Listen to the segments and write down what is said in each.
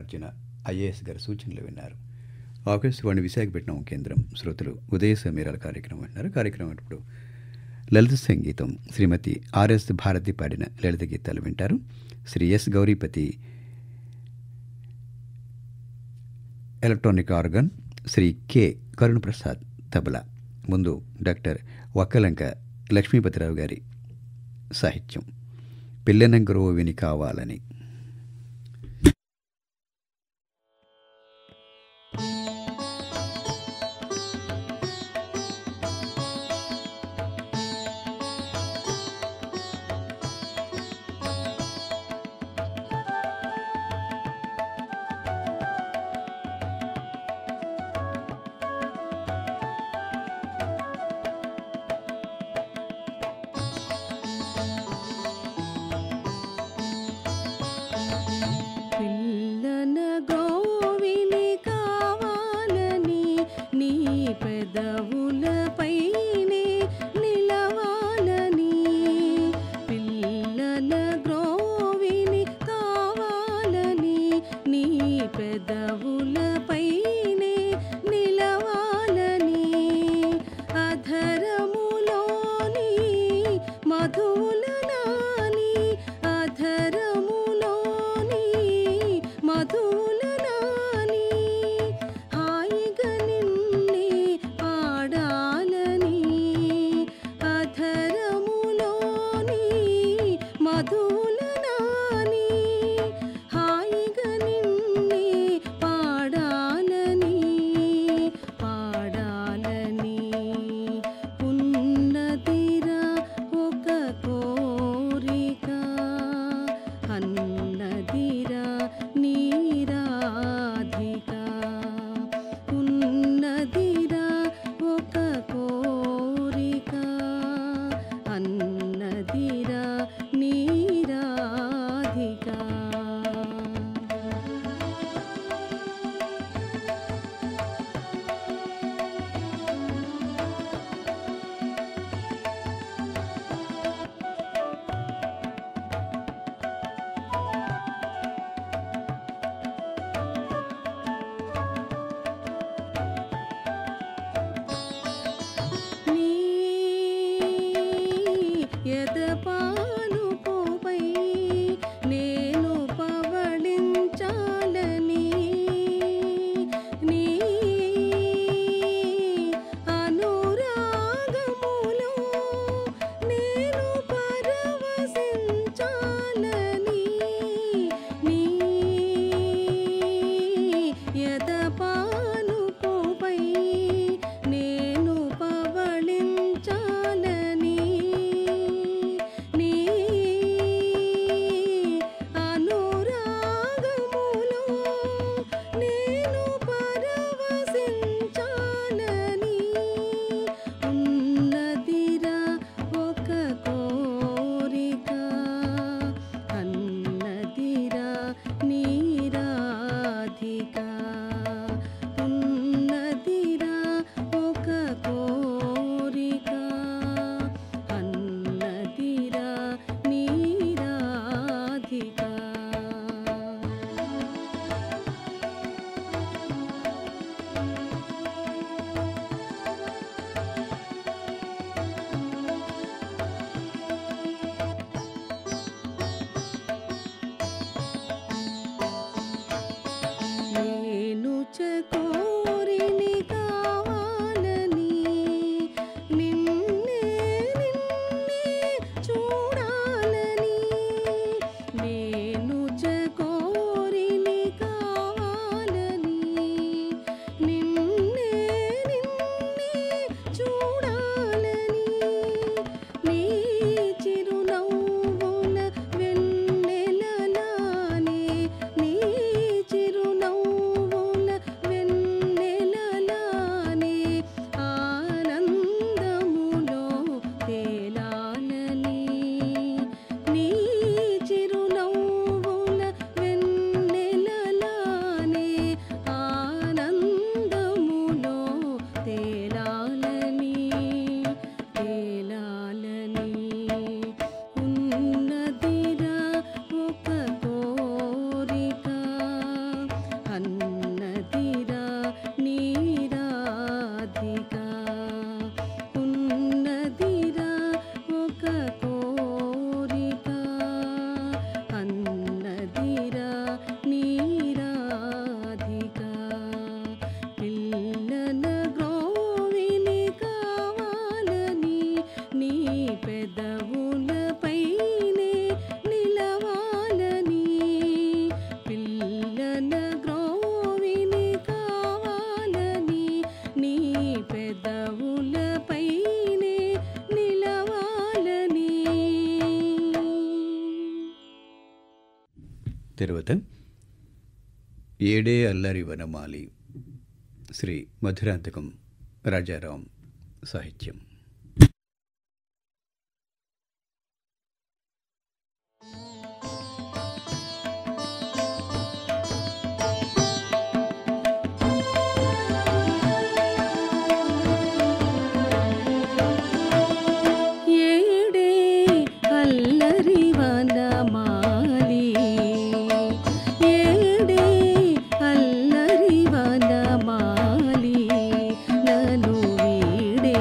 Arjuna IAS గారి సూచనలు విన్నారు. ఆకాశవాణి విశాఖపట్నం కేంద్రం శ్రోతలు ఉదయ సమీరాల కార్యక్రమం విన్నారు. కార్యక్రమం ఇప్పుడు లలిత సంగీతం శ్రీమతి ఆర్ఎస్ భారతి పాడిన లలిత గీతాలు వింటారు. Shri S Gauripathi electronic organ, Shri K Karunaprasad tabla. ముందు డాక్టర్ వక్కలంక లక్ష్మీపతిరావు గారి సాహిత్యం. పిల్లెనంగరో విని కావాలని. పాడాలని పాలన గ్రోవిని కావాలని నీ పెదవులపైనే నిలవాలని. తర్వాత ఏడే అల్లరి వనమాలి శ్రీ మధురాంతకం రాజారాం సాహిత్యం. ఏడే అల్లరి వనమాలి, ఏడే అల్లరి వనమాలి, నన్ను వీడే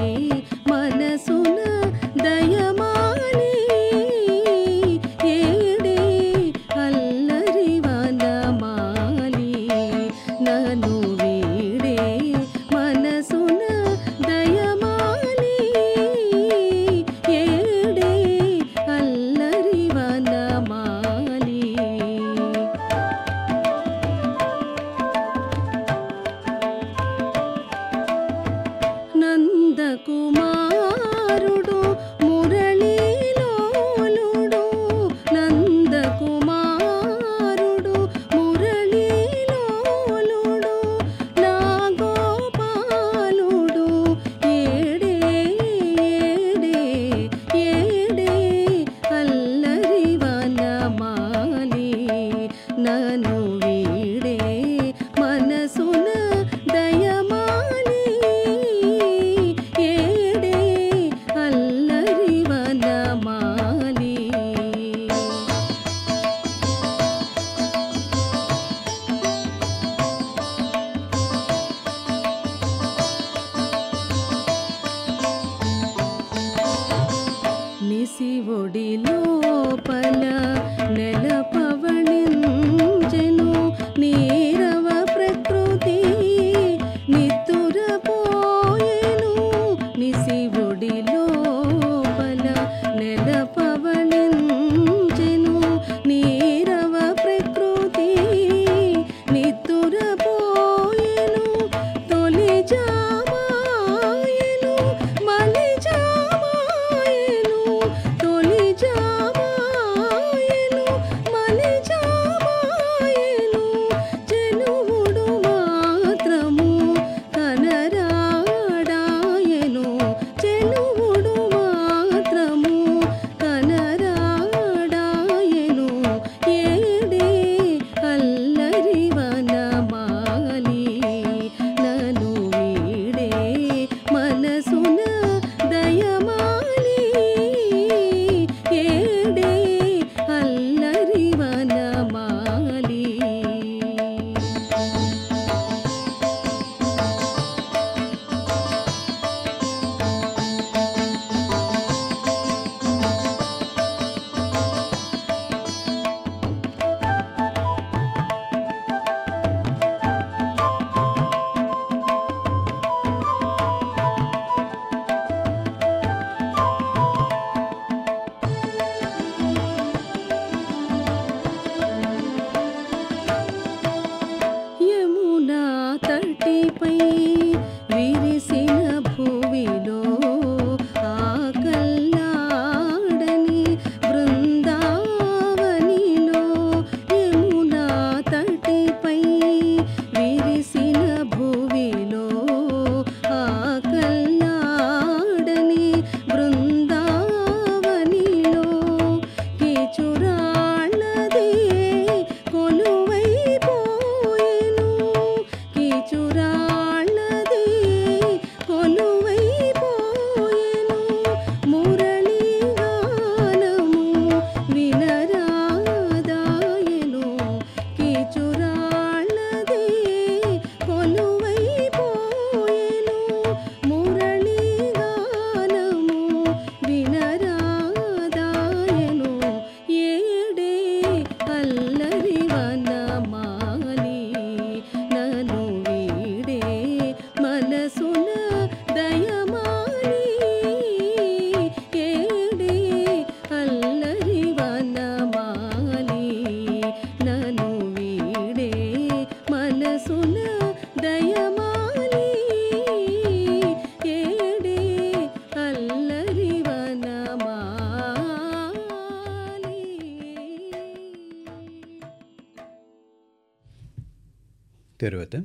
తర్వాత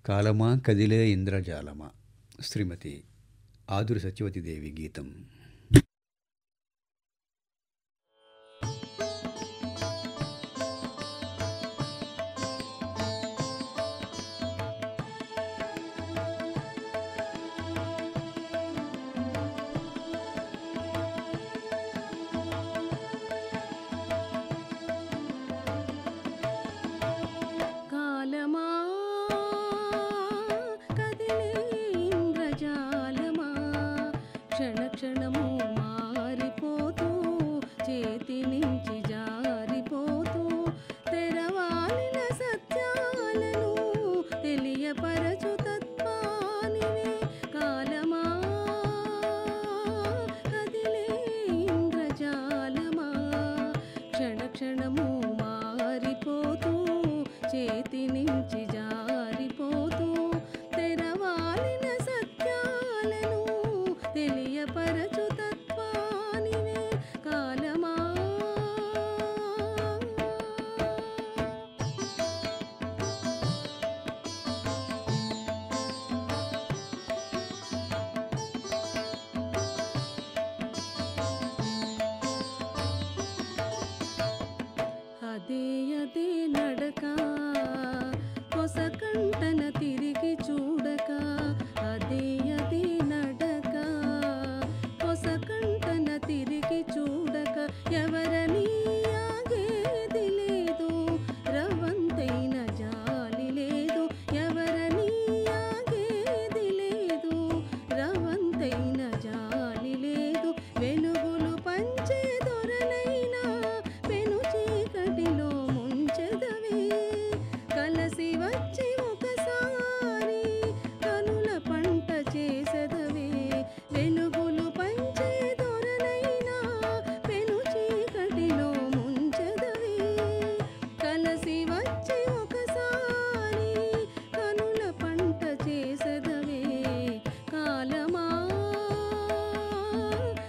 కాలమా కదిలే ఇంద్రజాలమా శ్రీమతి ఆదురి సత్యవతిదేవి గీతం. కాలమా కదిలే ఇంద్రజాలమా క్షణ క్షణము మారిపోతూ చేతి నుంచి జారిపోతూ తెరవాలిన సత్యాలను తెలియపరచు తత్వానివే. కాలమా కదిలే ఇంద్రజాలమా క్షణ క్షణము మారిపోతూ చేతి నుంచి జారిపోతూ తెరవాలిన సత్యాలను తెలియపరచు తత్వానివే. కాలమా అదే అదే నడక కొసకంటన తిరిగి చూడక, అదే అదే నడక కొసకంటన తిరిగి చూడక, ఎవరని ఆగేది లేదు రవంతైన జాలి లేదు, ఎవరని ఆగేది లేదు రవంతైన జాలి లేదు. వెలుగులు పంచే దొరలైనా పెను చీకటిలో ముంచెదవే, కలసి వచ్చి ఒకసారి కనుల పంట చేసెదవే. వెలుగులు పంచే దొరలైనా పెను చీకటిలో ముంచెదవే, కలసి వచ్చి ఒకసారి కనుల పంట చేసెదవే. కాలమా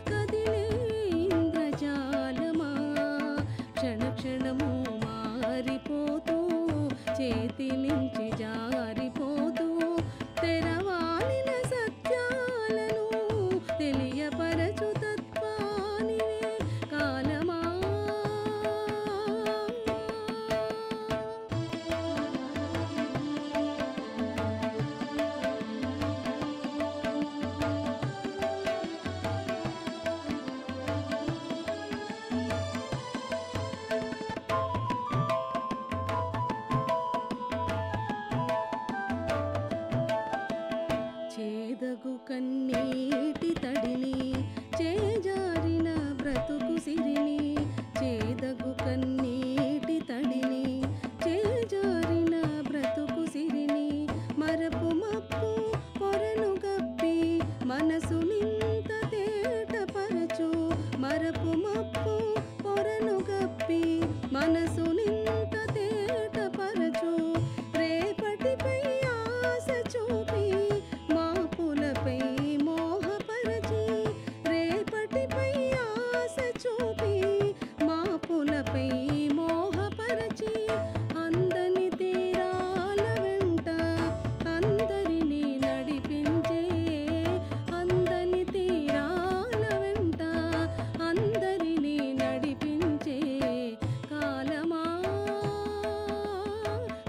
కదిలే ఇంద్రజాలమా క్షణ క్షణము మారిపోతూ చేతి నుంచి జారిపోతూ తెరవాలిన సత్యాలను తెలియపరచు తత్వానివే. కాలమా చేదగు కన్నీటి తడిని చేజారిన బ్రతుకు సిరిని, చేదగు కన్నీటి తడిని చేజారిన బ్రతుకు సిరిని, మరపు మప్పు పొరను గప్పి మనసు నింత తేటపరచు, మరపు మప్పు పొరను గప్పి మనసు నింత తేటపరచు. రేపటిపై ఆశ చూపి మాపులపై మోహపరచి, రేపటిపై ఆశ చూపి మాపులపై మోహపరచి, అందని తీరాల వెంట అందరినీ నడిపించే, అందని తీరాల వెంట అందరినీ నడిపించే. కాలమా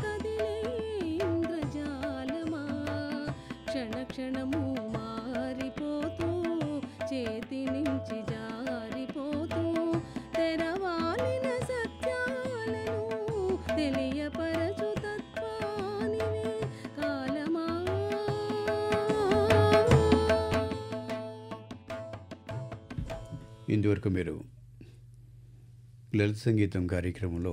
కదిలే ఇంద్రజాలమా క్షణ క్షణము మారిపోతూ చేతి నుంచి జారిపోతూ తెరవాలిన సత్యాలను తెలియపరచు తత్వానివే. కాలమా ఇంతవరకు మీరు లలిత సంగీతం కార్యక్రమంలో